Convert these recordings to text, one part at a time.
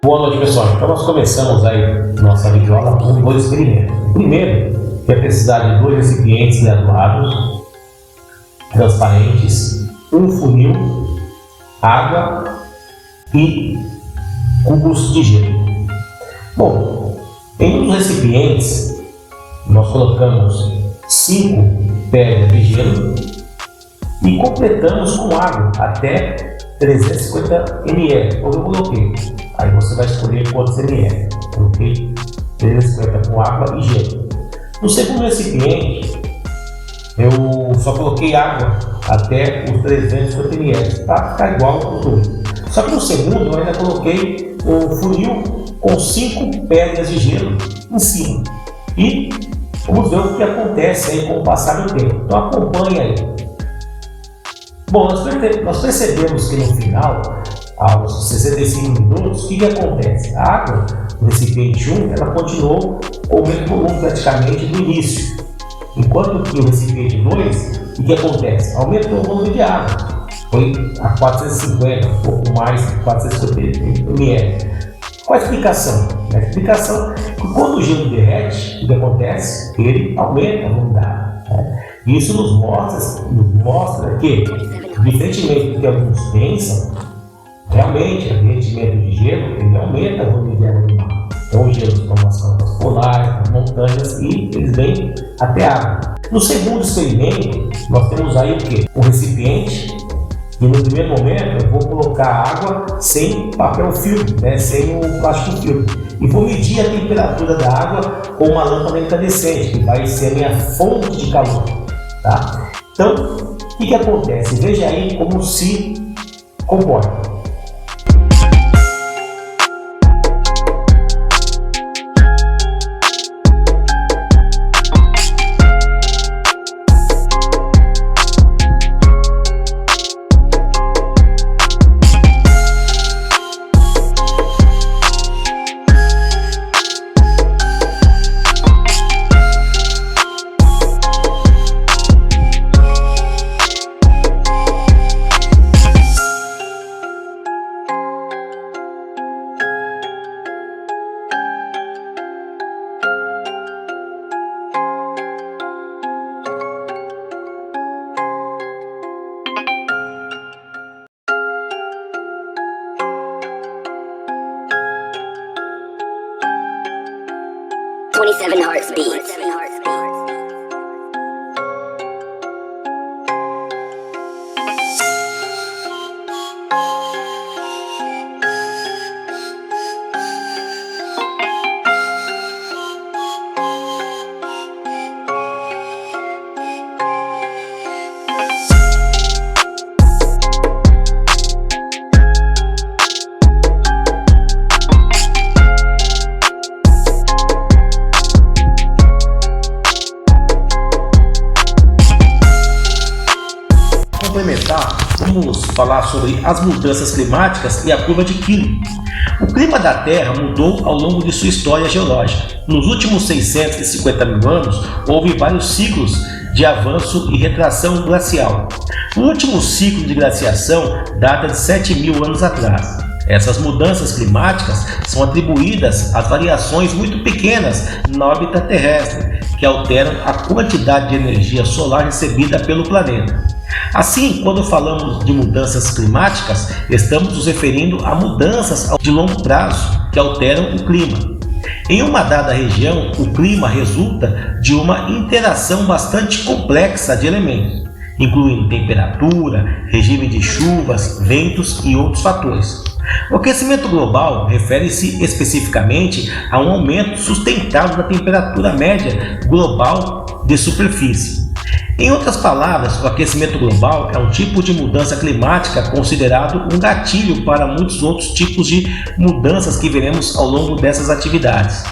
Boa noite, pessoal. Então nós começamos aí nossa videoaula com dois experimentos. O primeiro vai precisar de dois recipientes granulados, transparentes, um funil, água e cubos de gelo. Bom, em um dos recipientes nós colocamos 5 pedras de gelo e completamos com água até 350 ml, como eu coloquei. Aí você vai escolher quantos ml. Coloquei 350 com água e gelo. No segundo recipiente, eu só coloquei água até os 350 ml, para ficar igual aos dois. Só que no segundo eu ainda coloquei um funil com 5 pedras de gelo em cima. E vamos ver o que acontece aí com o passar do tempo. Então acompanhe aí. Bom, nós percebemos que no final, aos 65 minutos, o que acontece? A água no recipiente 1 ela continuou com o mesmo volume praticamente do início. Enquanto que o recipiente 2, o que acontece? Aumentou o volume de água. Foi a 450, um pouco mais de 450 ml. Qual a explicação? A explicação é que quando o gelo derrete, o que acontece? Ele aumenta o volume da água. Isso nos mostra que, diferentemente do que alguns pensam, realmente o derretimento de gelo ele aumenta o volume de água do mar. Então, os gelos estão nas campas polares, nas montanhas e eles vêm até a água. No segundo experimento, nós temos aí o quê? Um recipiente. E no primeiro momento eu vou colocar água sem papel filme, sem o plástico filme. E vou medir a temperatura da água com uma lâmpada incandescente, que vai ser a minha fonte de calor. Tá? Então, o que acontece? Veja aí como se comporta. Heartbeats. Vamos falar sobre as mudanças climáticas e a curva de Killing. O clima da Terra mudou ao longo de sua história geológica. Nos últimos 650 mil anos, houve vários ciclos de avanço e retração glacial. O último ciclo de glaciação data de 7.000 anos atrás. Essas mudanças climáticas são atribuídas às variações muito pequenas na órbita terrestre, que alteram a quantidade de energia solar recebida pelo planeta. Assim, quando falamos de mudanças climáticas, estamos nos referindo a mudanças de longo prazo que alteram o clima. Em uma dada região, o clima resulta de uma interação bastante complexa de elementos, incluindo temperatura, regime de chuvas, ventos e outros fatores. O aquecimento global refere-se especificamente a um aumento sustentável da temperatura média global de superfície. Em outras palavras, o aquecimento global é um tipo de mudança climática considerado um gatilho para muitos outros tipos de mudanças que veremos ao longo dessas atividades.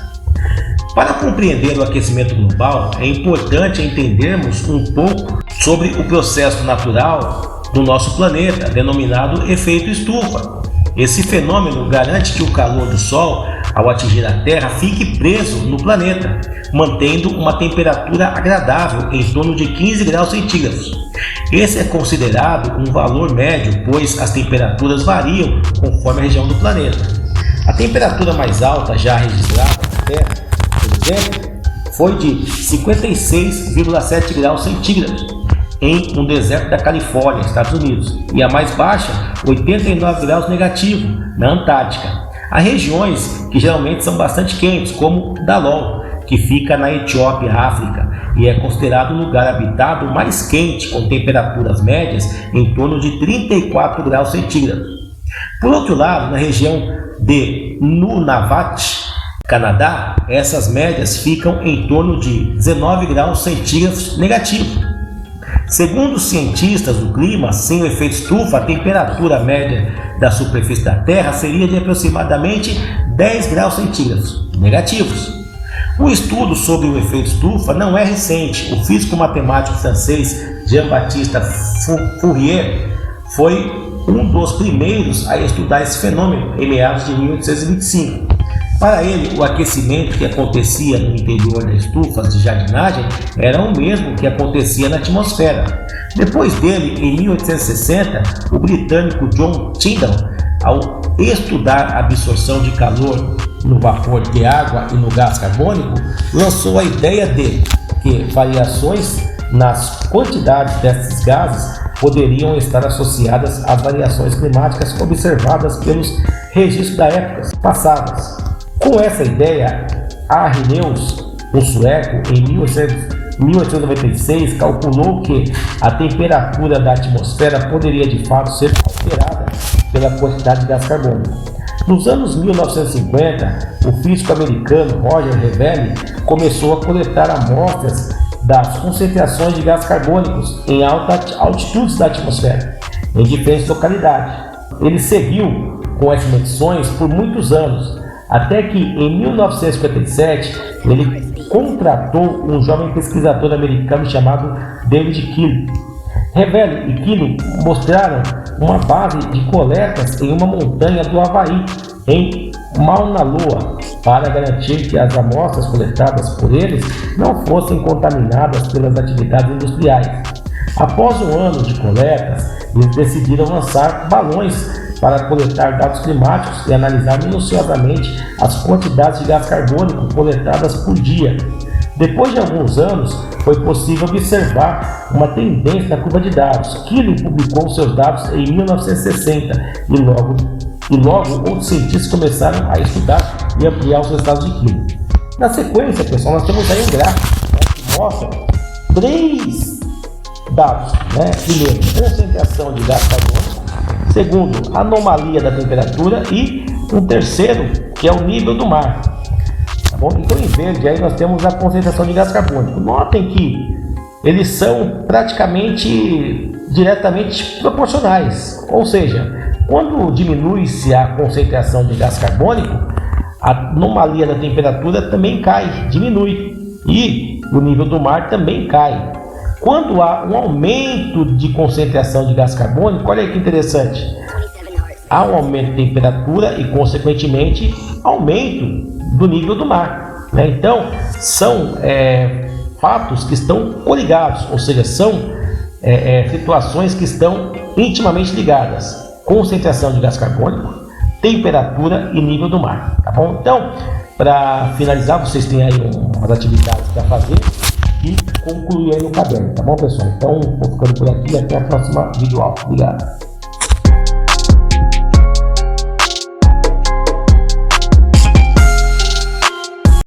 Para compreender o aquecimento global, é importante entendermos um pouco sobre o processo natural do nosso planeta, denominado efeito estufa. Esse fenômeno garante que o calor do Sol, ao atingir a Terra, fique preso no planeta, mantendo uma temperatura agradável em torno de 15 graus centígrados. Esse é considerado um valor médio, pois as temperaturas variam conforme a região do planeta. A temperatura mais alta já registrada na Terra, por exemplo, foi de 56,7 graus centígrados em um deserto da Califórnia, Estados Unidos, e a mais baixa, 89 graus negativo, na Antártica. Há regiões que geralmente são bastante quentes, como Dalol, que fica na Etiópia, África, e é considerado o lugar habitado mais quente, com temperaturas médias em torno de 34 graus centígrados. Por outro lado, na região de Nunavut, Canadá, essas médias ficam em torno de 19 graus centígrados negativo. Segundo os cientistas do clima, sem o efeito estufa, a temperatura média da superfície da Terra seria de aproximadamente 10 graus centígrados negativos. O estudo sobre o efeito estufa não é recente. O físico matemático francês Jean-Baptiste Fourier foi um dos primeiros a estudar esse fenômeno em meados de 1825. Para ele, o aquecimento que acontecia no interior das estufas de jardinagem era o mesmo que acontecia na atmosfera. Depois dele, em 1860, o britânico John Tyndall, ao estudar a absorção de calor no vapor de água e no gás carbônico, lançou a ideia de que variações nas quantidades desses gases poderiam estar associadas às variações climáticas observadas pelos registros da épocas passadas. Com essa ideia, Arrhenius, um sueco, em 1896, calculou que a temperatura da atmosfera poderia de fato ser alterada pela quantidade de gás carbônico. Nos anos 1950, o físico americano Roger Revelli começou a coletar amostras das concentrações de gás carbônicos em altas altitudes da atmosfera, em diferentes localidades. Ele seguiu com essas medições por muitos anos, até que em 1957 ele contratou um jovem pesquisador americano chamado David Keeling. Revelli e Keeling mostraram uma base de coletas em uma montanha do Havaí, em Mauna Loa, para garantir que as amostras coletadas por eles não fossem contaminadas pelas atividades industriais. Após um ano de coletas, eles decidiram lançar balões para coletar dados climáticos e analisar minuciosamente as quantidades de gás carbônico coletadas por dia. Depois de alguns anos, foi possível observar uma tendência na curva de dados. Keeling publicou seus dados em 1960 e logo outros cientistas começaram a estudar e ampliar os resultados de Keeling. Na sequência, pessoal, nós temos aí um gráfico, que mostra 3 dados. Primeiro, concentração de gás carbônico. Segundo, anomalia da temperatura. E um terceiro, que é o nível do mar. Tá bom? Então, em verde, aí nós temos a concentração de gás carbônico. Notem que eles são praticamente diretamente proporcionais. Ou seja, quando diminui-se a concentração de gás carbônico, a anomalia da temperatura também cai, diminui. E o nível do mar também cai. Quando há um aumento de concentração de gás carbônico, olha que interessante, há um aumento de temperatura e, consequentemente, aumento do nível do mar. Então, são fatos que estão coligados, ou seja, são situações que estão intimamente ligadas. Concentração de gás carbônico, temperatura e nível do mar. Tá bom? Então, para finalizar, vocês têm aí umas atividades para fazer e concluir aí no caderno, tá bom, pessoal? Então, vou ficando por aqui e até a próxima videoaula. Obrigado.